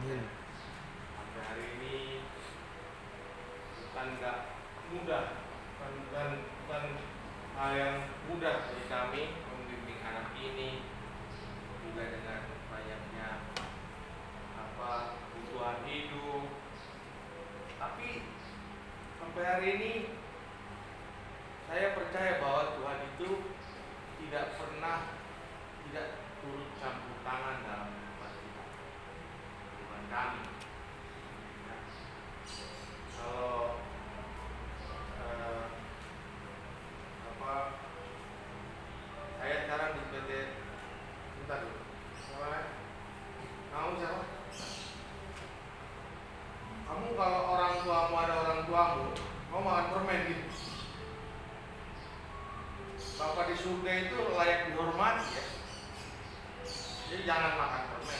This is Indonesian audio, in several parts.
Sampai hari ini bukan nggak mudah, bukan hal yang mudah bagi kami membimbing anak ini, juga dengan banyaknya kebutuhan hidup. Tapi sampai hari ini saya percaya bahwa Tuhan itu tidak pernah tidak turut campur tangan dalam kehidupan kita, kehidupan kami. Kalau saya sekarang di PT, bentar dulu. Kamu siapa? Kamu kalau orang tuamu ada orang tuamu, mau makan permen gitu. Bapak di surga itu layak dihormati ya. Jadi jangan makan permen.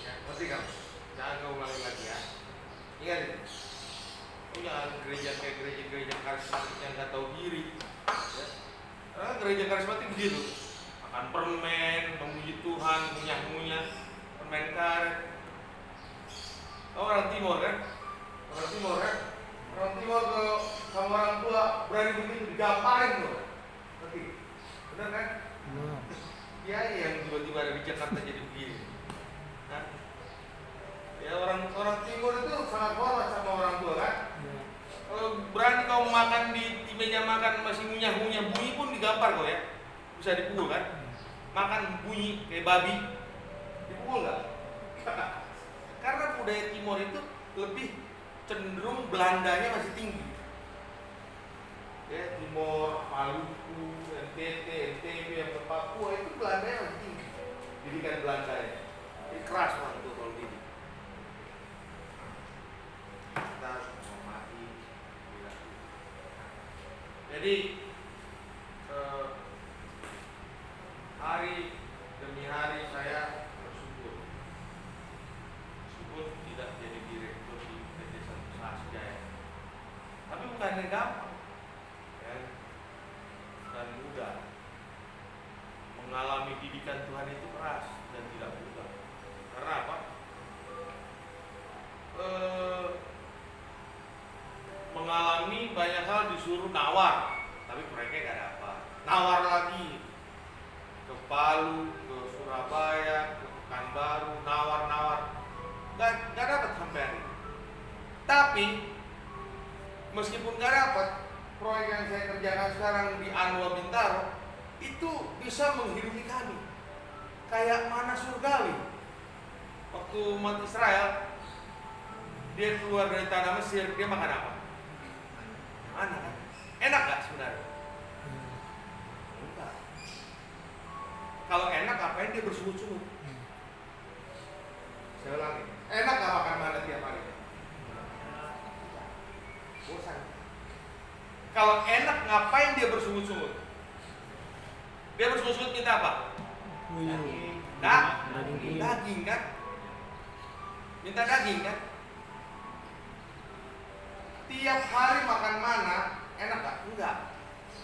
Ya, ngerti kamu? Jangan kau ulangi lagi ya. Ingat itu. Jangan gereja kayak gereja karismatik yang nggak tahu diri. Ya. Karena gereja karismatik begitu. Makan permen, memuji Tuhan, ngunyah-ngunyah, permen karet. Oh, orang Timur kan? Orang Timur kan? Orang Timur kalau sama orang tua berani begitu digamparin tuh. Ngerti? Benar kan? Ya, yang tiba-tiba ada di Jakarta jadi begini. Nah, ya orang Timur itu sangat hormat sama orang tua kan? Kalau berani kau makan di meja makan masih ngunyah-ngunyah bunyi pun digampar kau ya, bisa dipukul kan? Makan bunyi kayak babi, dipukul nggak? Karena budaya Timur itu lebih cenderung Belandanya masih tinggi. Ya, Timur, Maluku, NTT, NTB, yang Papua itu Belandanya masih tinggi. Didikan Belandanya, jadi keras orang itu kalau didik. Kita harus menghormati. Jadi hari demi hari saya bersyukur tidak jadi direktur di PT Santosa Sejaya. Tapi bukannya gampang ya, dan mudah. Mengalami didikan Tuhan itu keras dan tidak mudah. Karena apa? Mengalami banyak hal disuruh nawar, tapi mereka gak dapat. Nawar lagi ke Palu, ke Surabaya, ke Pekanbaru, nawar-nawar, gak dapat sampai hari ini. Tapi meskipun gak dapat, proyek yang saya kerjakan sekarang di Anwa Bintaro itu bisa menghidupi kami kayak mana surgawi. Waktu umat Israel dia keluar dari tanah Mesir, dia makan apa? Mana kan? Enak gak sebenarnya? Enggak. Kalau enak ngapain dia bersungut-sungut? Saya ulangi, enak gak makan mana tiap hari? Bosan. Kalau enak ngapain dia bersungut-sungut? Dia bersungut-sungut minta apa? Daging kan? Minta daging kan? Tiap hari makan mana, enak gak? Enggak.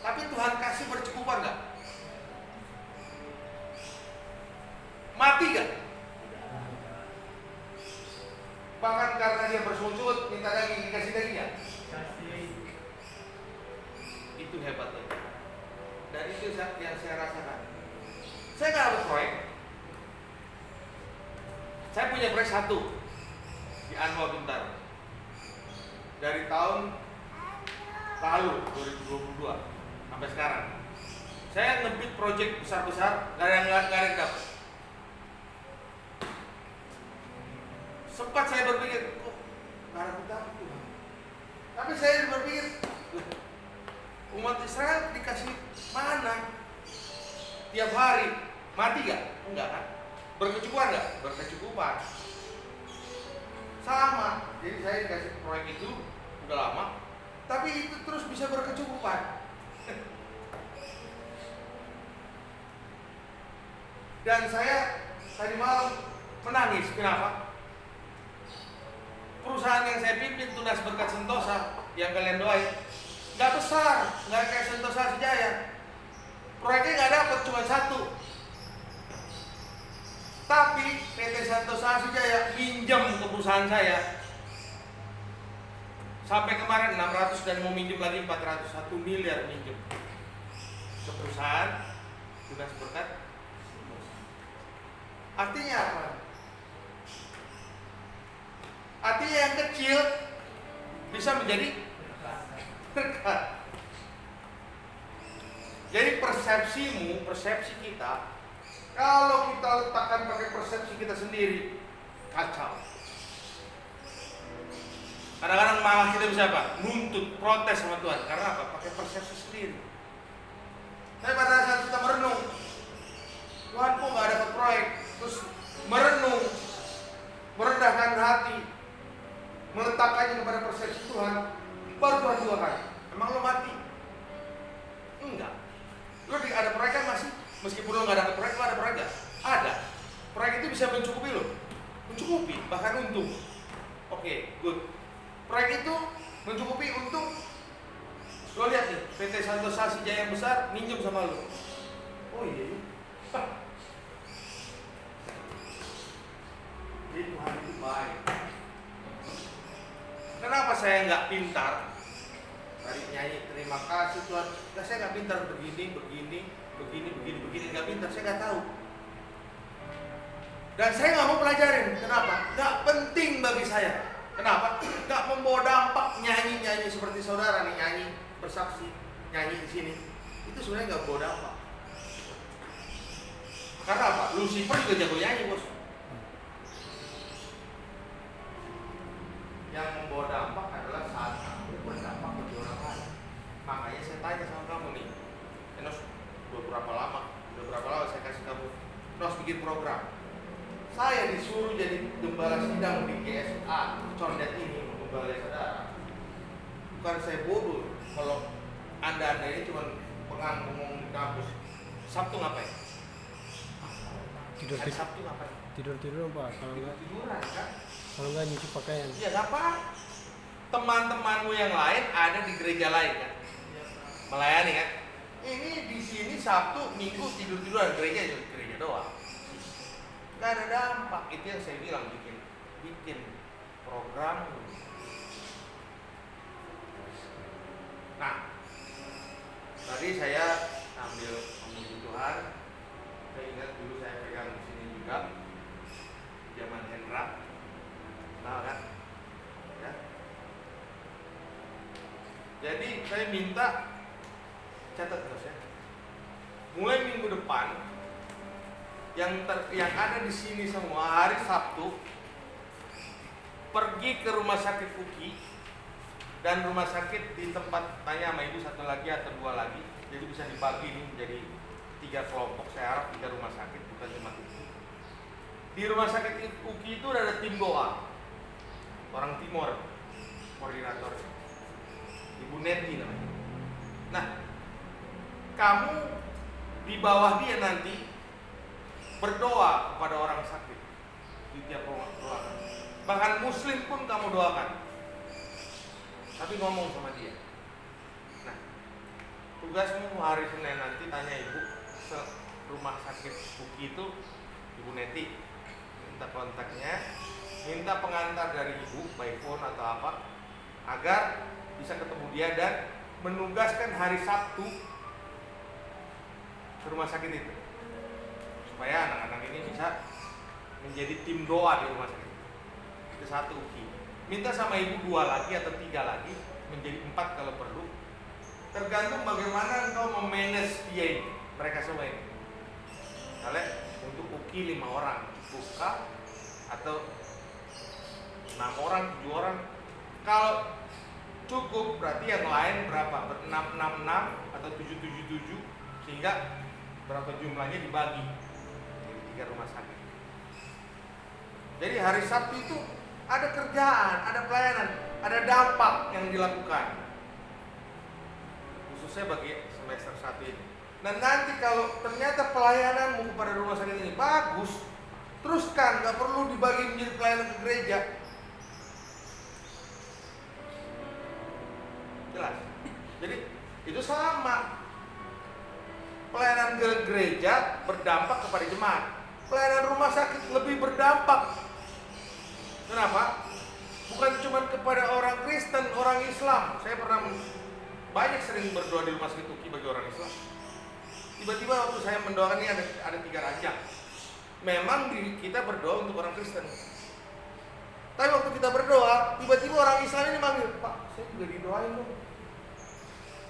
Tapi Tuhan kasih bercukupan gak? Mati gak? Bahkan karena dia bersungut minta daging, dikasih daging gak? Itu hebatnya. Dan itu yang saya rasakan. Saya gak ada proyek. Saya punya proyek satu di Anwa Bintaro. Dari tahun lalu 2022 sampai sekarang saya ngebit proyek besar-besar, gak ada yang dapat. Sempat saya berpikir, kok gak ada dapat Tuhan. Tapi saya berpikir, umat Israel dikasih mana tiap hari, mati gak? Enggak kan? Berkecukupan gak? Berkecukupan. Sama, jadi saya dikasih proyek itu udah lama, tapi itu terus bisa berkecukupan. Dan saya tadi malam menangis. Kenapa? Perusahaan yang saya pimpin Tunas Berkat Sentosa yang kalian doain nggak besar, nggak kayak Sentosa Sejaya. Proyeknya nggak dapat, cuma satu. Tapi PT Santosa Jaya minjem ke perusahaan saya. Sampai kemarin 600 dan mau minjem lagi 400, 1 miliar minjem ke perusahaan tugas berkat. Artinya apa? Artinya yang kecil bisa menjadi berkat. Jadi persepsimu, persepsi kita, kalau kita letakkan pakai persepsi kita sendiri, kacau. Kadang-kadang malah kita bisa apa? Nuntut, protes sama Tuhan. Karena apa? Pakai persepsi sendiri. Tapi pada saat kita merenung, Tuhan kok gak dapat proyek? Terus merenung, merendahkan hati, meletakkannya kepada persepsi Tuhan, baru Tuhan doakan. Emang lo mati? Enggak. Lo ada proyek kan masih? Meskipun lo gak dapat proyek, lo ada proyek gak? Ada. Proyek itu bisa mencukupi lo, mencukupi, bahkan untung. Oke, good. Proyek itu mencukupi untuk lo lihat nih, PT Santosa Jaya yang besar minjem sama lo. Oh iya. Jadi Tuhan itu baik. Kenapa saya nggak pintar? Tadi nyanyi terima kasih Tuhan. Nah, saya nggak pintar begini, nggak pintar. Saya nggak tahu. Dan saya nggak mau pelajarin. Kenapa? Nggak penting bagi saya. Kenapa? Nggak membawa dampak nyanyi seperti saudara nih nyanyi bersaksi nyanyi di sini. Itu sebenarnya nggak membawa dampak. Karena apa? Lucifer juga jago nyanyi bos. Yang membawa dampak adalah saat kamu berdampak bagi orang lain. Makanya saya tanya sama kamu nih, Enos, udah berapa lama saya kasih kamu Enos bikin program. Saya disuruh jadi gembala sidang di GSA Condet ini, gembala saudara. Bukan saya bodoh. Kalau anda ini cuma penganggung di kampus. Sabtu ngapain? Tidur. Sabtu ngapain? Tidur apa? Kalau enggak tiduran kan? Kalau enggak nyuci pakaian. Iya, nggak apa. Teman-temanmu yang lain ada di gereja lain kan? Melayani kan? Ini di sini Sabtu, Minggu tidur-tiduran, gereja doang. Gak ada dampak. Itu yang saya bilang, bikin program. Nah, tadi saya ambil memuji Tuhan. Saya ingat dulu saya pegang di sini juga zaman Hendra. Nah kan? Ya. Jadi saya minta catat terus ya. Mulai minggu depan yang ada di sini semua hari Sabtu pergi ke rumah sakit UKI dan rumah sakit di tempat tanya sama ibu satu lagi atau dua lagi, jadi bisa dibagi ini menjadi 3 kelompok. Saya harap 3 rumah sakit, bukan cuma UKI. Di rumah sakit UKI itu ada tim doa orang Timor, koordinator Ibu Neti namanya. Nah, kamu di bawah dia nanti berdoa kepada orang sakit di tiap ruangan. Bahkan Muslim pun kamu doakan. Tapi ngomong sama dia. Nah, tugasmu hari Senin nanti tanya ibu rumah sakit UKI itu Ibu Neti, minta kontaknya, minta pengantar dari ibu by phone atau apa, agar bisa ketemu dia dan menugaskan hari Sabtu ke rumah sakit itu, supaya anak-anak ini bisa menjadi tim doa di rumah sakit. Itu satu UKI. Minta sama ibu 2 lagi atau 3 lagi, menjadi 4 kalau perlu. Tergantung bagaimana engkau memanage dia ini, mereka semua ini. Kalian untuk UKI 5 orang buka atau 6 orang, 7 orang. Kalau cukup berarti yang lain berapa? 666 atau 777, sehingga berapa jumlahnya dibagi jadi 3 rumah sakit. Jadi hari Sabtu itu ada kerjaan, ada pelayanan, ada dampak yang dilakukan, khususnya bagi semester 1 ini. Dan nanti kalau ternyata pelayananmu kepada rumah sakit ini bagus, teruskan, gak perlu dibagi menjadi pelayanan ke gereja. Jelas? Jadi itu sama. Pelayanan ke gereja berdampak kepada jemaat. pelayanan rumah sakit lebih berdampak. Kenapa? Bukan cuma kepada orang Kristen, orang Islam. Saya pernah banyak sering berdoa di rumah sakit UKI bagi orang Islam. Tiba-tiba waktu saya mendoakan ini ada 3 ranjang. Memang kita berdoa untuk orang Kristen. Tapi waktu kita berdoa, tiba-tiba orang Islam ini manggil, Pak, saya juga didoain dong.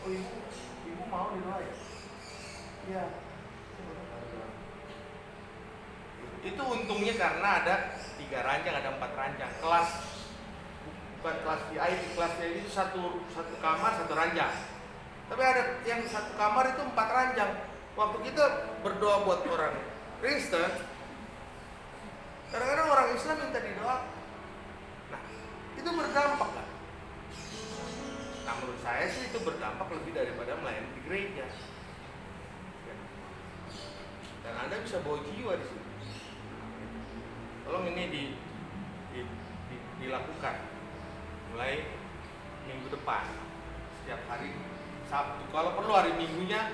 Oh ibu mau didoain? Iya. Itu untungnya karena ada 3 ranjang, ada 4 ranjang. Kelas, bukan kelas VIP, kelas VIP itu satu kamar, 1 ranjang. Tapi ada yang 1 kamar itu 4 ranjang. Waktu kita berdoa buat orang Kristen, kadang-kadang orang Islam minta didoa. Nah, itu berdampak kan? Nah, menurut saya sih itu berdampak lebih daripada melayani di gereja. Dan Anda bisa bawa jiwa di situ. Tolong ini dilakukan mulai minggu depan, setiap hari Sabtu. Kalau perlu hari Minggunya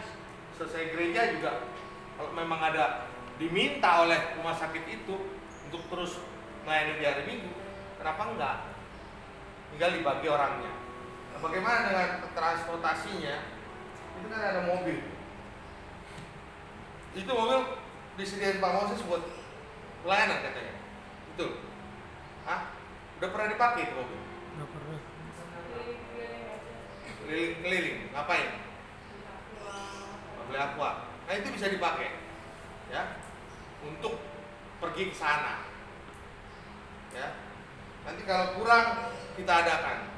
selesai gereja juga. Kalau memang ada diminta oleh rumah sakit itu untuk terus melayani di hari Minggu, kenapa enggak? Tinggal dibagi orangnya. Nah, bagaimana dengan transportasinya? Itu kan ada mobil. Itu mobil disediain Pak Moses buat pelayanan katanya. Betul? Hah? Udah pernah dipakai itu mobil? Nggak pernah. Keliling-keliling, ngapain? Beli aqua. Nah itu bisa dipakai, ya, untuk pergi ke sana. Ya. Nanti kalau kurang kita adakan.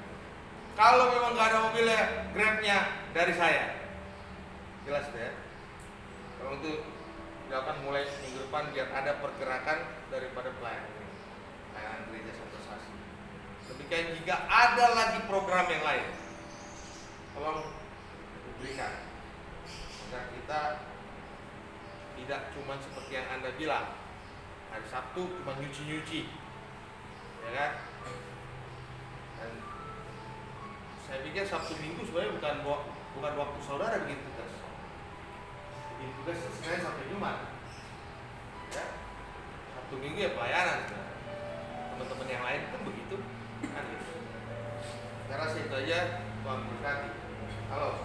Kalau memang nggak ada mobilnya, Grabnya dari saya. Jelas ya. Kalau itu dilakukan mulai minggu depan biar ada pergerakan daripada pelayanan gereja Santo Sasi. Demikian jika ada lagi program yang lain, tolong berikan agar kita tidak cuma seperti yang Anda bilang hari Sabtu cuma nyuci-nyuci, ya kan? Dan saya pikir Sabtu Minggu sebenarnya bukan waktu saudara bikin tugas. Bikin tugas Senin sampai Jumat, ya. Sabtu Minggu ya pelayanan. Teman-teman yang lain kan begitu, kan? Saya rasa itu aja. Tuhan berkati. Halo.